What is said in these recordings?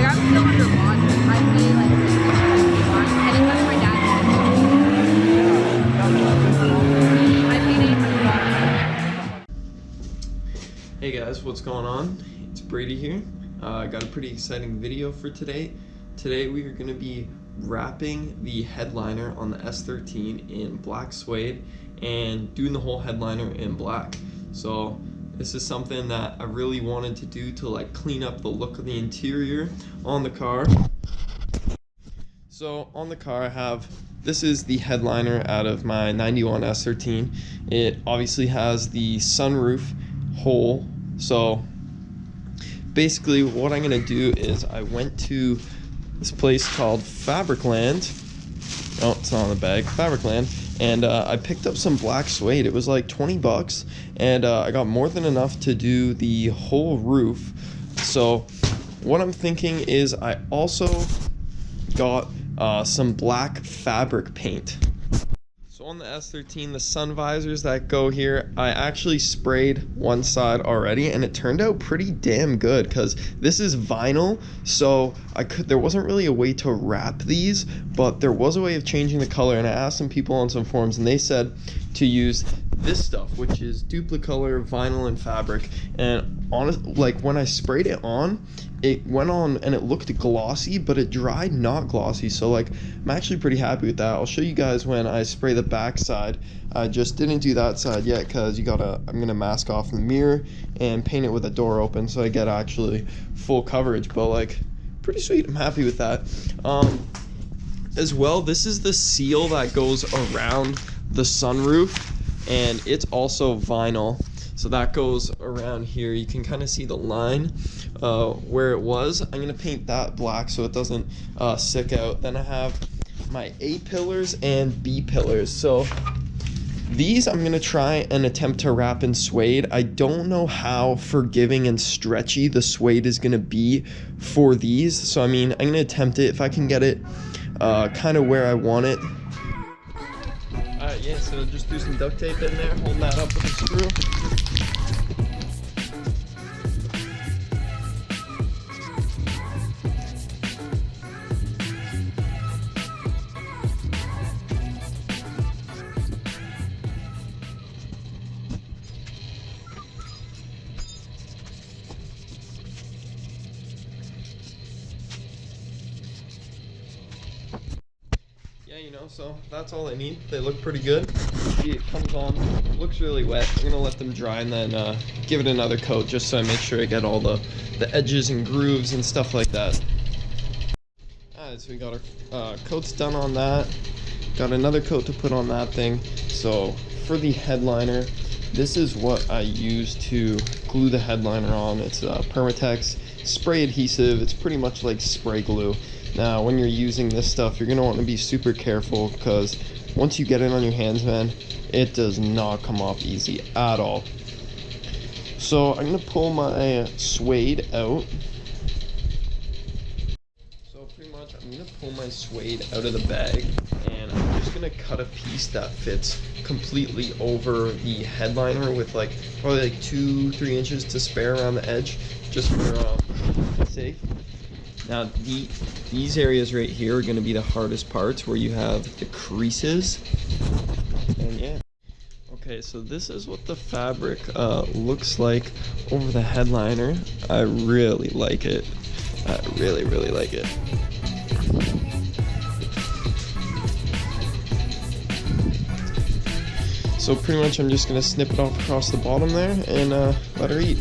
Like, I'm still under warranty. I pay like $600 and it's under my dad's name. I paid $800. Hey guys, what's going on? It's Brady here. I got a pretty exciting video for today. Today we are going to be wrapping the headliner on the S13 in black suede and doing the whole headliner in black. So this is something that I really wanted to do to like clean up the look of the interior on the car. So on the car I have, this is the headliner out of my 91 S13. It obviously has the sunroof hole. So basically what I'm gonna do is I went to this place called Fabricland. Oh, it's not on the bag. Fabricland. And I picked up some black suede. It was like 20 bucks, and I got more than enough to do the whole roof. So what I'm thinking is I also got some black fabric paint. So on the S13, the sun visors that go here, I actually sprayed one side already, and it turned out pretty damn good because this is vinyl, so there wasn't really a way to wrap these, but there was a way of changing the color, and I asked some people on some forums, and they said to use this stuff, which is duplicolor vinyl and fabric. And honestly, like when I sprayed it on, it went on and it looked glossy, but it dried not glossy. So like I'm actually pretty happy with that. I'll show you guys when I spray the back side. I just didn't do that side yet because I'm gonna mask off the mirror and paint it with a door open so I get actually full coverage. But like pretty sweet, I'm happy with that. As well, this is the seal that goes around the sunroof, and it's also vinyl, so that goes around here. You can kind of see the line where it was. I'm gonna paint that black so it doesn't stick out. Then I have my A pillars and B pillars. So these I'm gonna try and attempt to wrap in suede. I don't know how forgiving and stretchy the suede is gonna be for these, so I mean I'm gonna attempt it if I can get it kind of where I want it. Alright, yeah, so just do some duct tape in there, holding that up with a screw. Yeah, you know, so that's all I need. They look pretty good. See, it comes on, looks really wet. I'm gonna let them dry and then give it another coat just so I make sure I get all the edges and grooves and stuff like that. Alright, so we got our coats done on that. Got another coat to put on that thing. So for the headliner, this is what I use to glue the headliner on. It's Permatex spray adhesive. It's pretty much like spray glue. Now, when you're using this stuff, you're going to want to be super careful because once you get it on your hands, man, it does not come off easy at all. So I'm going to pull my suede out. So pretty much I'm going to pull my suede out of the bag, and I'm just going to cut a piece that fits completely over the headliner with like probably like 2-3 inches to spare around the edge, just for safe. Now these areas right here are going to be the hardest parts where you have the creases. And yeah. Okay, so this is what the fabric looks like over the headliner. I really like it. I really like it. So pretty much I'm just going to snip it off across the bottom there and let her eat.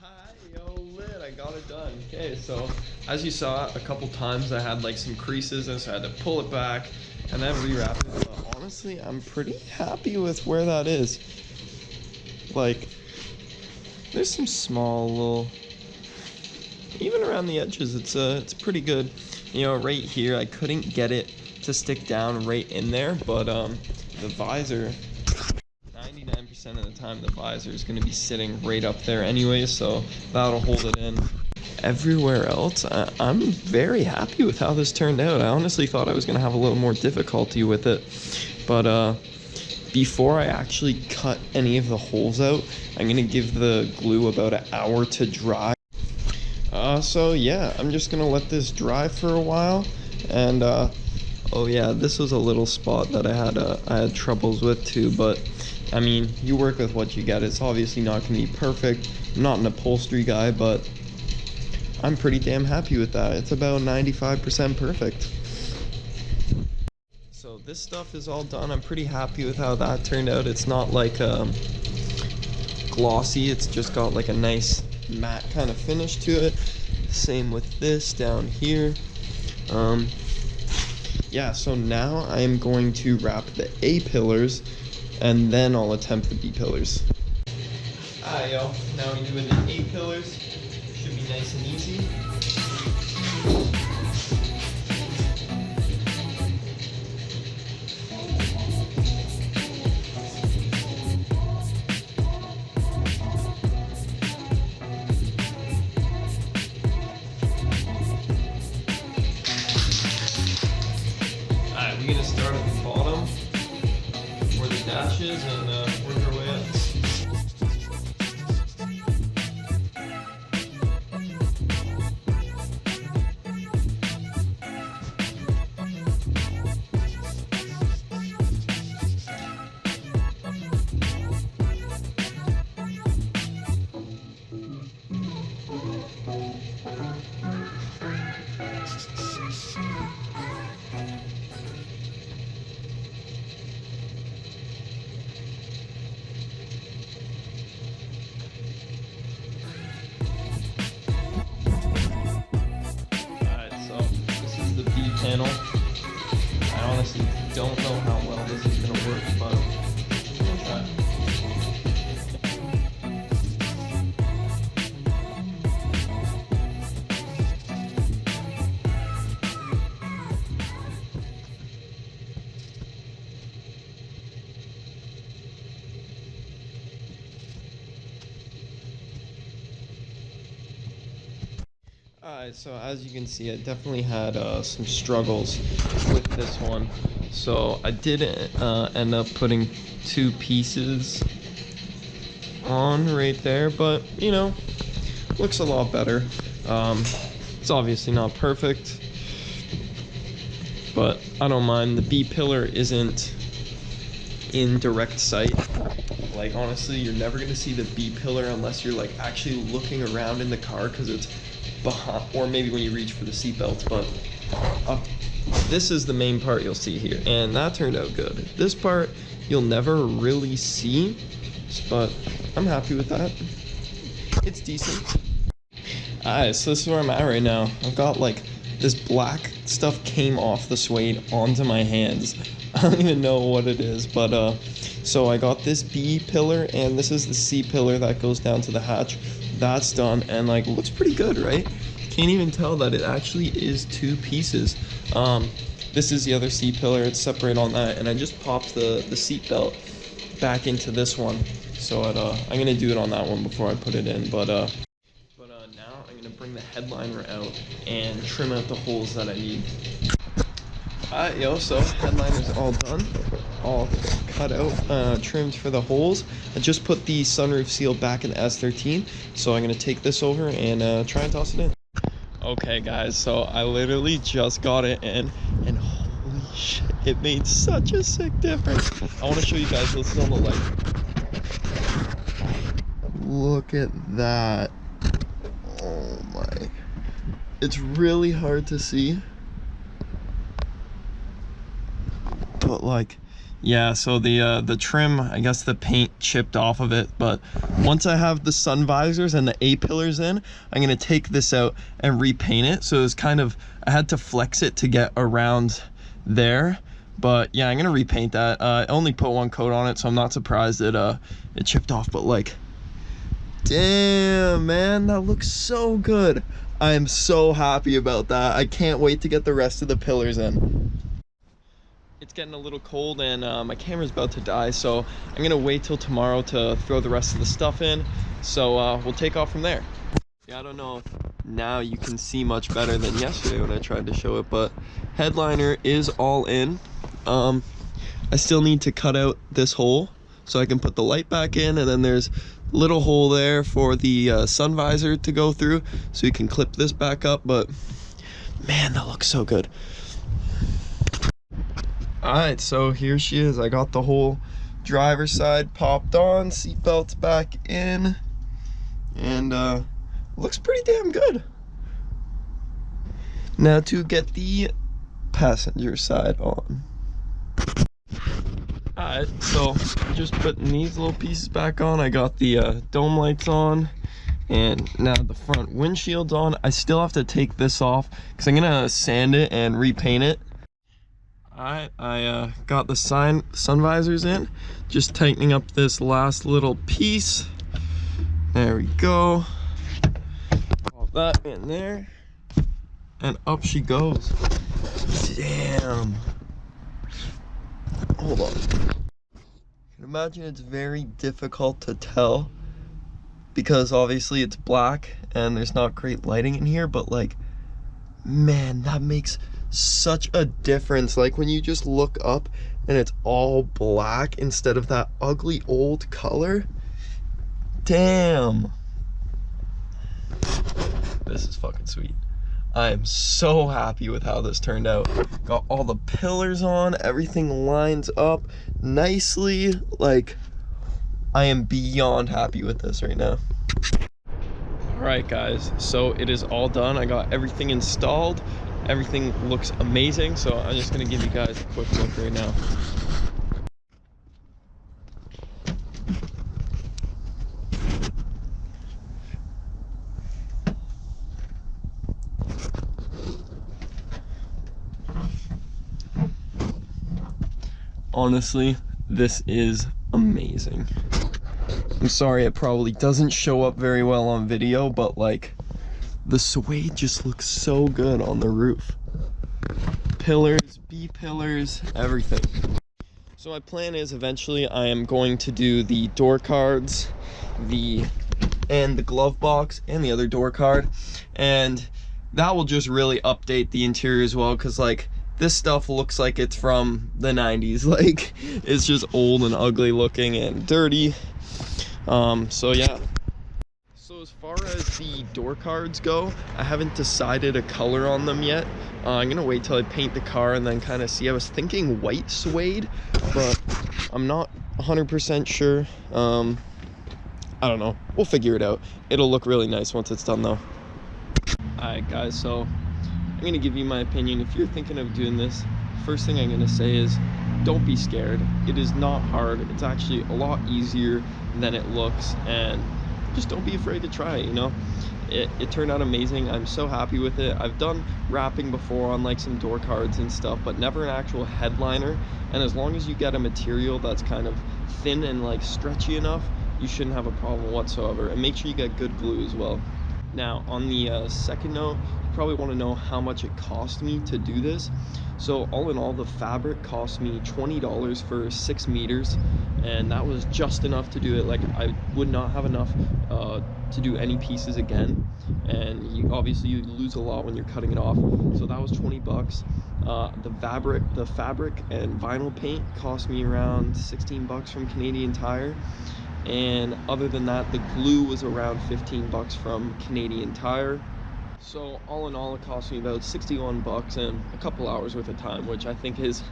Hi, yo, lit. I I got it done. Okay, so as you saw, a couple times I had like some creases and so I had to pull it back and then rewrap it. But honestly, I'm pretty happy with where that is. Like, there's some small little, even around the edges, it's pretty good. You know, right here, I couldn't get it to stick down right in there, but the visor, 99% of the time, the visor is going to be sitting right up there anyway, so that'll hold it in. Everywhere else, I'm very happy with how this turned out. I honestly thought I was going to have a little more difficulty with it, but before I actually cut any of the holes out, I'm going to give the glue about an hour to dry. So yeah, I'm just going to let this dry for a while, and oh yeah, this was a little spot that I had troubles with too, but I mean, you work with what you get. It's obviously not going to be perfect. I'm not an upholstery guy, but I'm pretty damn happy with that. It's about 95% perfect. So this stuff is all done. I'm pretty happy with how that turned out. It's not like glossy. It's just got like a nice matte kind of finish to it. Same with this down here. Yeah, so now I am going to wrap the A pillars and then I'll attempt the B pillars. Alright, yo, now we're doing the A pillars. Should be nice and easy. Alright, we're gonna start at the bottom where the dash is and work our way up. Panel. I honestly don't know how well this is going to work, but we'll try. Alright, so as you can see, I definitely had some struggles with this one. So I did end up putting 2 pieces on right there, but you know, looks a lot better. It's obviously not perfect, but I don't mind. The B pillar isn't in direct sight. Like honestly, you're never gonna see the B pillar unless you're like actually looking around in the car, because it's behind, or maybe when you reach for the seatbelts, but this is the main part you'll see here, and that turned out good. This part you'll never really see, but I'm happy with that. It's decent. Alright, so this is where I'm at right now. I've got like this black stuff came off the suede onto my hands. I don't even know what it is, but so I got this B pillar and this is the C pillar that goes down to the hatch. That's done and like looks pretty good, right? Can't even tell that it actually is 2 pieces. This is the other C pillar. It's separate on that, and I just popped the seat belt back into this one. So I'm gonna do it on that one before I put it in. But now I'm gonna bring the headliner out and trim out the holes that I need. Alright, yo, so headliner's all done, all cut out, trimmed for the holes. I just put the sunroof seal back in the S13, so I'm gonna take this over and try and toss it in. Okay, guys, so I literally just got it in, and holy shit, it made such a sick difference. I want to show you guys. This is on the light. Look at that. Oh my. It's really hard to see, but like Yeah, so the trim, I guess the paint chipped off of it, but once I have the sun visors and the A-pillars in, I'm gonna take this out and repaint it. So it's kind of, I had to flex it to get around there, but yeah, I'm gonna repaint that. I only put one coat on it, so I'm not surprised it chipped off, but like, damn, man, that looks so good. I am so happy about that. I can't wait to get the rest of the pillars in. It's getting a little cold and my camera's about to die, so I'm gonna wait till tomorrow to throw the rest of the stuff in. So we'll take off from there. Yeah, I don't know if now you can see much better than yesterday when I tried to show it, but headliner is all in. I still need to cut out this hole so I can put the light back in, and then there's a little hole there for the sun visor to go through, so you can clip this back up. But man, that looks so good. Alright, so here she is. I got the whole driver's side popped on, seatbelts back in, and looks pretty damn good. Now to get the passenger side on. Alright, so just putting these little pieces back on. I got the dome lights on, and now the front windshield's on. I still have to take this off because I'm gonna sand it and repaint it. Alright, I got the sun visors in, just tightening up this last little piece. There we go. Pop that in there, and up she goes. Damn. Hold on. I can imagine it's very difficult to tell because obviously it's black and there's not great lighting in here, but like, man, that makes such a difference. Like when you just look up and it's all black instead of that ugly old color. Damn, this is fucking sweet. I am so happy with how this turned out. Got all the pillars on, everything lines up nicely. Like, I am beyond happy with this right now. Alright guys, so it is all done. I got everything installed. Everything looks amazing, so I'm just gonna give you guys a quick look right now. Honestly, this is amazing. I'm sorry it probably doesn't show up very well on video, but like, the suede just looks so good on the roof. Pillars, B-pillars, everything. So my plan is eventually I am going to do the door cards, and the glove box, and the other door card, and that will just really update the interior as well, because like, this stuff looks like it's from the 90s. Like, it's just old and ugly looking and dirty. So yeah. So as far as the door cards go, I haven't decided a color on them yet. I'm gonna wait till I paint the car and then kind of see. I was thinking white suede, but I'm not 100% sure. I don't know. We'll figure it out. It'll look really nice once it's done though. Alright guys, so I'm gonna give you my opinion. If you're thinking of doing this, first thing I'm gonna say is don't be scared. It is not hard. It's actually a lot easier than it looks, and just don't be afraid to try it, you know? It turned out amazing. I'm so happy with it. I've done wrapping before on like some door cards and stuff, but never an actual headliner. And as long as you get a material that's kind of thin and like stretchy enough, you shouldn't have a problem whatsoever. And make sure you get good glue as well. Now on the second note, you probably want to know how much it cost me to do this. So all in all, the fabric cost me $20 for 6 meters, and that was just enough to do it. Like, I would not have enough to do any pieces again, and you lose a lot when you're cutting it off. So that was 20 bucks. The fabric and vinyl paint cost me around 16 bucks from Canadian Tire. And other than that, the glue was around 15 bucks from Canadian Tire. So all in all, it cost me about 61 bucks and a couple hours worth of time, which I think is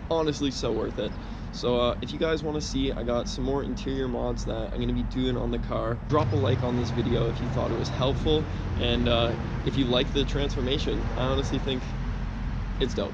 honestly so worth it. So if you guys want to see, I got some more interior mods that I'm going to be doing on the car. Drop a like on this video if you thought it was helpful, and if you like the transformation. I honestly think it's dope.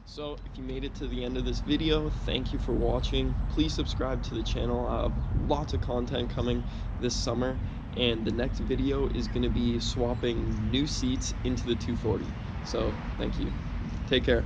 So if you made it to the end of this video, thank you for watching. Please subscribe to the channel. I have lots of content coming this summer, and the next video is going to be swapping new seats into the 240. So thank you. Take care.